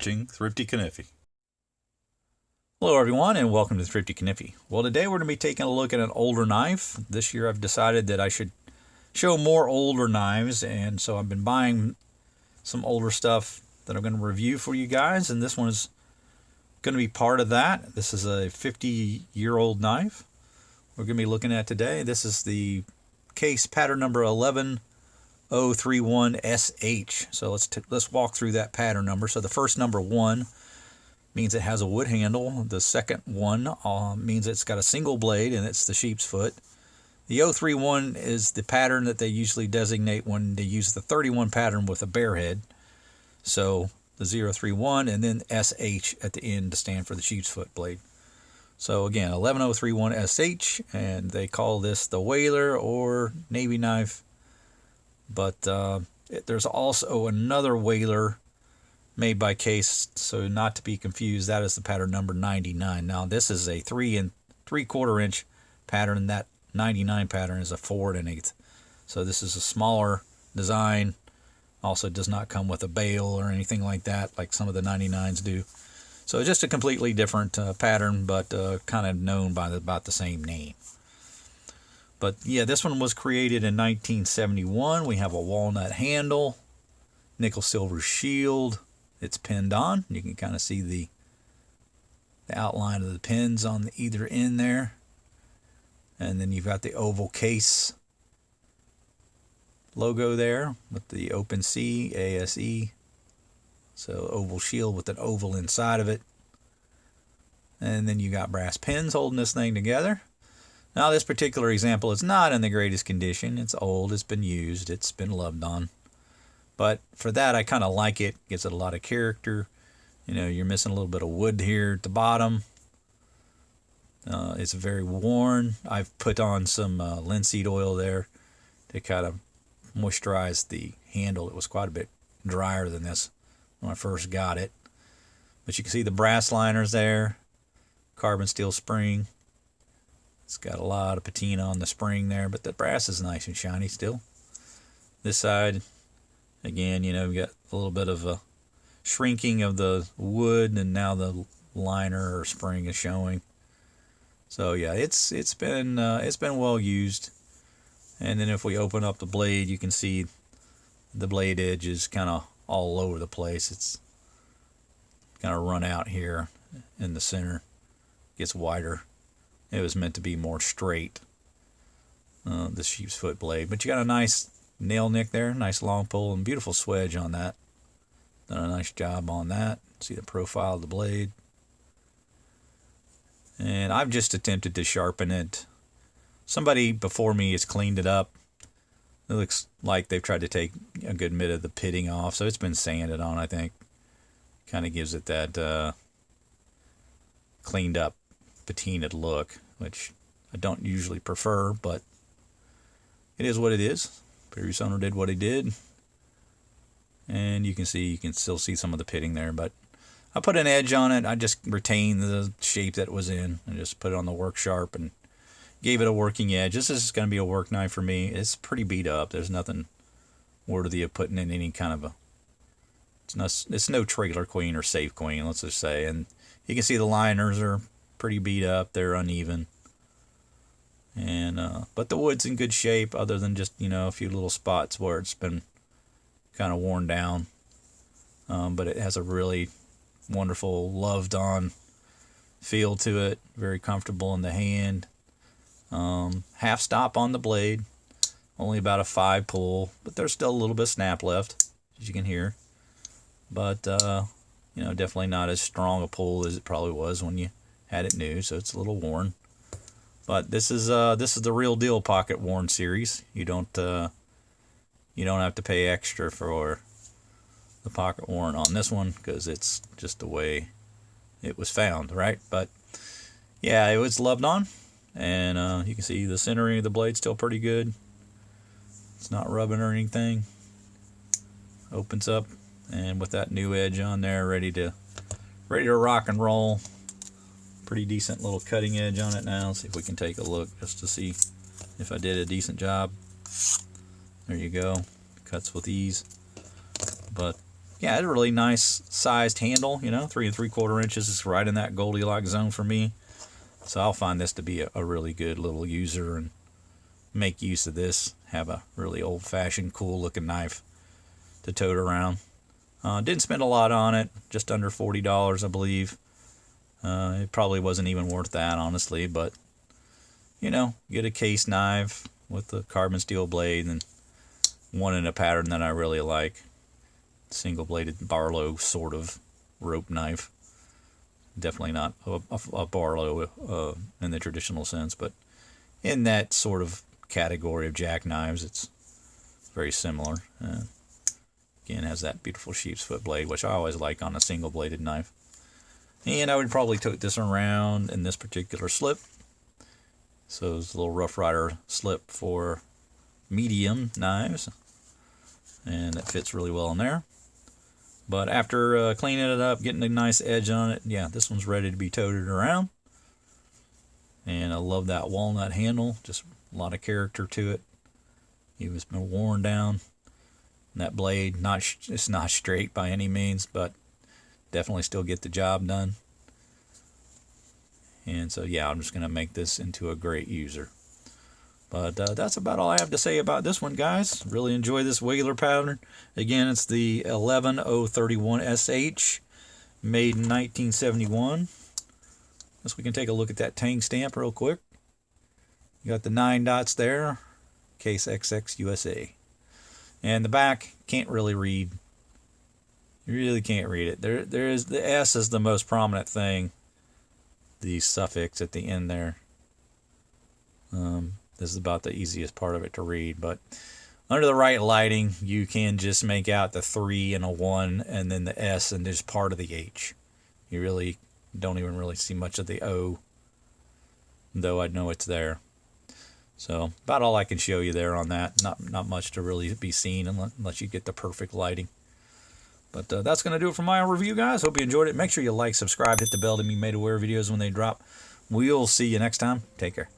watching Thrifty Kaniffy. Hello everyone and welcome to Thrifty Kaniffy. Well, today we're going to be taking a look at an older knife. This year I've decided that I should show more older knives, and so I've been buying some older stuff that I'm going to review for you guys, and this one is going to be part of that. This is a 50-year-old knife we're going to be looking at today. This is the case pattern number 11031SH. So let's walk through that pattern number. So the first number 1 means it has a wood handle. The second one means it's got a single blade, and it's the sheep's foot. The 031 is the pattern that they usually designate when they use the 31 pattern with a bear head. So the 031 and then SH at the end to stand for the sheep's foot blade. So again, 11031SH, and they call this the whaler or navy knife. But there's also another whaler made by Case, so not to be confused, that is the pattern number 99. Now this is a 3 3/4 inch pattern, and that 99 pattern is a 4 1/8. So this is a smaller design. Also does not come with a bail or anything like that, like some of the 99s do. So just a completely different pattern, but kind of known by about the same name. But yeah, this one was created in 1971. We have a walnut handle, nickel silver shield. It's pinned on. You can kind of see the outline of the pins on either end there. And then you've got the oval case logo there with the open C, ASE. So oval shield with an oval inside of it. And then you got brass pins holding this thing together. Now this particular example is not in the greatest condition. It's old, it's been used, it's been loved on. But for that, I kind of like it. Gives it a lot of character. You know, you're missing a little bit of wood here at the bottom. It's very worn. I've put on some linseed oil there to kind of moisturize the handle. It was quite a bit drier than this when I first got it. But you can see the brass liners there. Carbon steel spring. It's got a lot of patina on the spring there, but the brass is nice and shiny still. This side, again, you know, we got a little bit of a shrinking of the wood, and now the liner or spring is showing. So yeah, it's been well used. And then if we open up the blade, you can see the blade edge is kind of all over the place. It's kind of run out here in the center. Gets wider. It was meant to be more straight, the sheep's foot blade. But you got a nice nail nick there, nice long pull, and beautiful swedge on that. Done a nice job on that. See the profile of the blade. And I've just attempted to sharpen it. Somebody before me has cleaned it up. It looks like they've tried to take a good bit of the pitting off, so it's been sanded on, I think. Kind of gives it that cleaned up, patinaed look, which I don't usually prefer, but it is what it is. Previous owner did what he did, and you can still see some of the pitting there, but I put an edge on it. I just retained the shape that it was in and just put it on the work sharp and gave it a working edge. This is going to be a work knife for me. It's pretty beat up. There's nothing worthy of putting in any kind of a, it's no trailer queen or safe queen, let's just say. And you can see the liners are pretty beat up. They're uneven. And but the wood's in good shape, other than just, you know, a few little spots where it's been kind of worn down. But it has a really wonderful, loved on feel to it. Very comfortable in the hand. Half stop on the blade. Only about a 5 pull, but there's still a little bit of snap left, as you can hear. But you know, definitely not as strong a pull as it probably was when you had it new, so it's a little worn. But this is the real deal pocket worn series. You don't have to pay extra for the pocket worn on this one, because it's just the way it was found, right? But yeah, it was loved on, and you can see the centering of the blade still pretty good. It's not rubbing or anything. Opens up, and with that new edge on there, ready to rock and roll. Pretty decent little cutting edge on it now. Let's see if we can take a look just to see if I did a decent job. There you go. Cuts with ease. But yeah, it's a really nice sized handle, you know, 3 3/4 inches is right in that Goldilocks zone for me. So I'll find this to be a really good little user and make use of this. Have a really old-fashioned, cool-looking knife to tote around. Didn't spend a lot on it, just under $40, I believe. It probably wasn't even worth that, honestly, but, you know, get a case knife with a carbon steel blade and one in a pattern that I really like. Single-bladed Barlow sort of rope knife. Definitely not a Barlow in the traditional sense, but in that sort of category of jackknives, it's very similar. Again, has that beautiful sheepsfoot blade, which I always like on a single-bladed knife. And I would probably tote this around in this particular slip. So it's a little Rough Rider slip for medium knives, and it fits really well in there. But after cleaning it up, getting a nice edge on it, yeah, this one's ready to be toted around. And I love that walnut handle, just a lot of character to it. It was been worn down. And that blade, it's not straight by any means, but definitely still get the job done. And so, yeah, I'm just going to make this into a great user. But that's about all I have to say about this one, guys. Really enjoy this Whaler pattern. Again, it's the 11031SH, made in 1971. Guess we can take a look at that tang stamp real quick. You got the 9 dots there, case XX USA. And the back, can't really read. You really can't read it. There is the S is the most prominent thing. The suffix at the end there. This is about the easiest part of it to read, but under the right lighting, you can just make out the 3 and a 1, and then the S, and there's part of the H. You really don't even really see much of the O, though I know it's there. So about all I can show you there on that. Not much to really be seen unless you get the perfect lighting. But that's going to do it for my review, guys. Hope you enjoyed it. Make sure you like, subscribe, hit the bell to be made aware of videos when they drop. We'll see you next time. Take care.